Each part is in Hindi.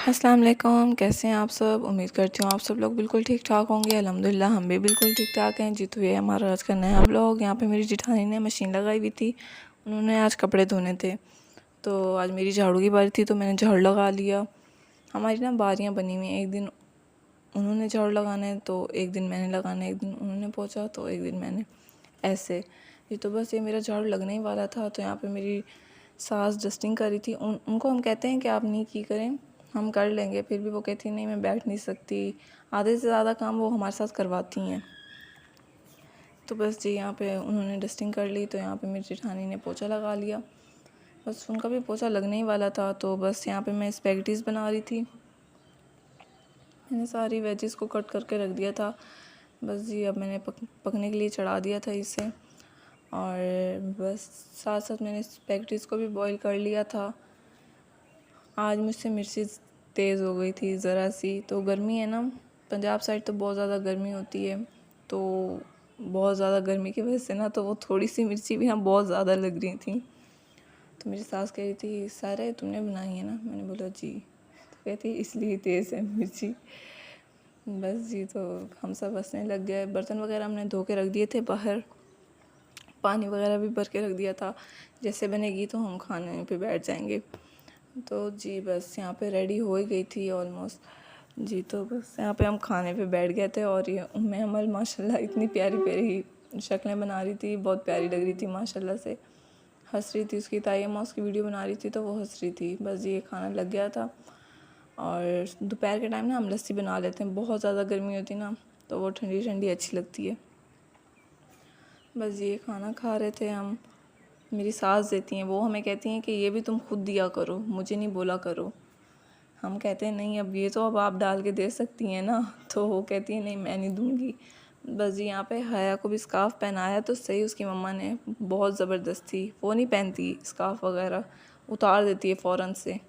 अस्सलाम वालेकुम, कैसे हैं आप सब। उम्मीद करती हूँ आप सब लोग बिल्कुल ठीक ठाक होंगे। अल्हम्दुलिल्लाह हम भी बिल्कुल ठीक ठाक हैं जी। तो ये हमारा आज का नया व्लॉग। यहाँ पे मेरी जिठानी ने मशीन लगाई हुई थी, उन्होंने आज कपड़े धोने थे, तो आज मेरी झाड़ू की बारी थी तो मैंने झाड़ू लगा लिया। हमारी ना बारियाँ बनी हुई हैं, एक दिन उन्होंने झाड़ू लगाना है तो एक दिन मैंने लगाना है, एक दिन उन्होंने पोंछा तो एक दिन मैंने, ऐसे ये। तो बस ये मेरा झाड़ू लगने ही वाला था, तो यहाँ पे मेरी सास डस्टिंग कर रही थी। उनको हम कहते हैं कि आप नहीं की करें, हम कर लेंगे, फिर भी वो कहती नहीं मैं बैठ नहीं सकती। आधे से ज़्यादा काम वो हमारे साथ करवाती हैं। तो बस जी यहाँ पे उन्होंने डस्टिंग कर ली, तो यहाँ पे मेरी जेठानी ने पोछा लगा लिया। बस उनका भी पोछा लगने ही वाला था, तो बस यहाँ पे मैं स्पैगेटीज़ बना रही थी। मैंने सारी वेजिस को कट करके रख दिया था। बस जी अब मैंने पकने के लिए चढ़ा दिया था इसे, और बस साथ साथ मैंने स्पैगेटीज़ को भी बॉईल कर लिया था। आज मुझसे मिर्ची तेज़ हो गई थी ज़रा सी, तो गर्मी है ना, पंजाब साइड तो बहुत ज़्यादा गर्मी होती है, तो बहुत ज़्यादा गर्मी की वजह से ना तो वो थोड़ी सी मिर्ची भी यहाँ बहुत ज़्यादा लग रही थी। तो मेरी सास कह रही थी सारे तुमने बनाई है ना, मैंने बोला जी। तो कहती इसलिए तेज़ है मिर्ची। बस जी तो हम सब हंसने लग गए। बर्तन वगैरह हमने धो के रख दिए थे बाहर, पानी वगैरह भी भर के रख दिया था, जैसे बनेगी तो हम खाने पे बैठ जाएंगे। तो जी बस यहाँ पे रेडी हो ही गई थी ऑलमोस्ट जी। तो बस यहाँ पे हम खाने पे बैठ गए थे, और ये उम्मे अमल माशाल्लाह इतनी प्यारी प्यारी शक्लें बना रही थी, बहुत प्यारी लग रही थी माशाल्लाह से। हंस रही थी, उसकी ताई अम्मा उसकी वीडियो बना रही थी तो वो हंस रही थी। बस ये खाना लग गया था, और दोपहर के टाइम ना हम लस्सी बना लेते हैं, बहुत ज़्यादा गर्मी होती ना तो वो ठंडी ठंडी अच्छी लगती है। बस ये खाना खा रहे थे हम। मेरी सास देती हैं, वो हमें कहती हैं कि ये भी तुम खुद दिया करो, मुझे नहीं बोला करो। हम कहते हैं नहीं अब ये तो अब आप डाल के दे सकती हैं ना, तो वो कहती है नहीं मैं नहीं दूँगी। बस जी यहाँ पे हया को भी स्कार्फ़ पहनाया तो सही, उसकी मम्मा ने बहुत ज़बरदस्ती, वो नहीं पहनती स्कार्फ़ वगैरह, उतार देती है फ़ौरन से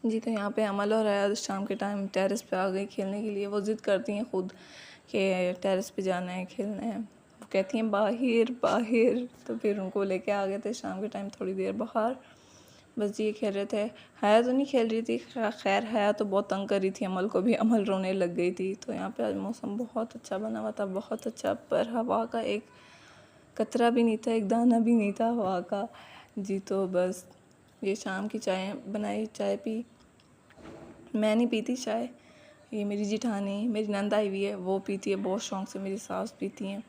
जी। तो यहाँ पे अमल और हया शाम के टाइम टेरेस पे आ गई खेलने के लिए। वो ज़िद करती हैं खुद कि टेरेस पे जाना है, खेलना है। वो कहती हैं बाहर बाहर, तो फिर उनको लेके आ गए थे शाम के टाइम थोड़ी देर बाहर। बस ये खेल रहे थे। हया तो नहीं खेल रही थी, खैर हया तो बहुत तंग कर रही थी अमल को भी, अमल रोने लग गई थी। तो यहाँ पे आज मौसम बहुत अच्छा बना हुआ था, बहुत अच्छा, पर हवा का एक कतरा भी नहीं था, एक दाना भी नहीं था हवा का जी। तो बस ये शाम की चाय बनाई, चाय पी। मैं नहीं पीती चाय, ये मेरी जिठानी, मेरी नंद आई हुई है, वो पीती है बहुत शौक़ से। मेरी सास पीती हैं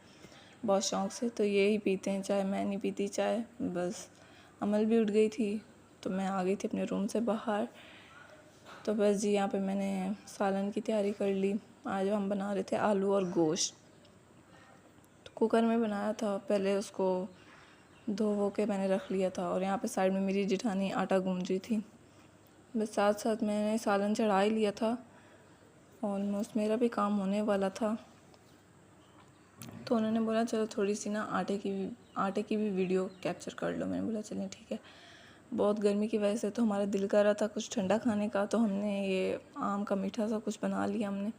बहुत शौक़ से, तो ये ही पीते हैं चाय, मैं नहीं पीती चाय। बस अमल भी उठ गई थी तो मैं आ गई थी अपने रूम से बाहर। तो बस जी यहाँ पे मैंने सालन की तैयारी कर ली। आज हम बना रहे थे आलू और गोश्त। तो कुकर में बनाया था, पहले उसको धो वो के मैंने रख लिया था, और यहाँ पे साइड में मेरी जिठानी आटा गूंद रही थी। बस साथ साथ मैंने सालन चढ़ा ही लिया था, ऑलमोस्ट मेरा भी काम होने वाला था। तो उन्होंने बोला चलो थोड़ी सी ना आटे की भी वीडियो कैप्चर कर लो। मैंने बोला चलें ठीक है। बहुत गर्मी की वजह से तो हमारा दिल कर रहा था कुछ ठंडा खाने का, तो हमने ये आम का मीठा सा कुछ बना लिया हमने,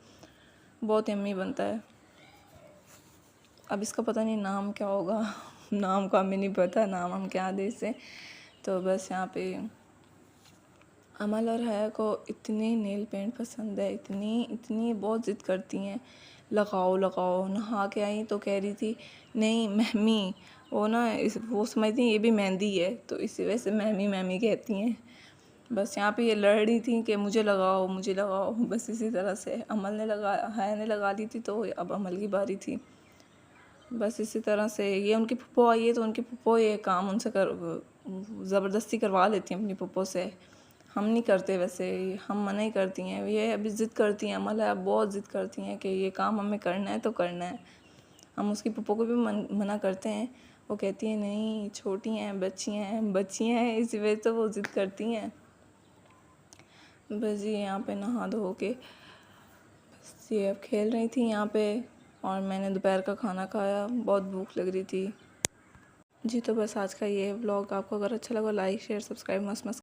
बहुत यम्मी बनता है। अब इसका पता नहीं नाम क्या होगा नाम का हमें नहीं पता, नाम हम क्या दे इसे। तो बस यहाँ पे अमल और हया को इतने नेल पेंट पसंद है, इतनी बहुत ज़िद करती हैं लगाओ लगाओ। नहा के आई तो कह रही थी नहीं महमी, वो ना वो समझती हैं ये भी मेहंदी है, तो इसी वजह से महमी महमी कहती हैं। बस यहाँ पे ये लड़ रही थी कि मुझे लगाओ मुझे लगाओ। बस इसी तरह से हया ने लगा ली थी, तो अब अमल की बारी थी। बस इसी तरह से ये उनकी पप्पो आई है, तो उनकी पप्पो ये काम उनसे ज़बरदस्ती करवा लेती हैं अपनी पप्पो से। हम नहीं करते वैसे, हम मना ही करती हैं। ये अभी ज़िद करती हैं, अमल है बहुत ज़िद करती हैं कि ये काम हमें करना है तो करना है। हम उसकी पप्पो को भी मना करते हैं, वो कहती हैं नहीं छोटी हैं, बच्ची हैं, इसी वजह से वो ज़िद करती हैं। बस ये यहाँ पे नहा धो के बस ये अब खेल रही थी यहाँ पे, और मैंने दोपहर का खाना खाया, बहुत भूख लग रही थी जी। तो बस आज का ये व्लॉग आपको अगर अच्छा लगा लाइक शेयर सब्सक्राइब मस्त मस्त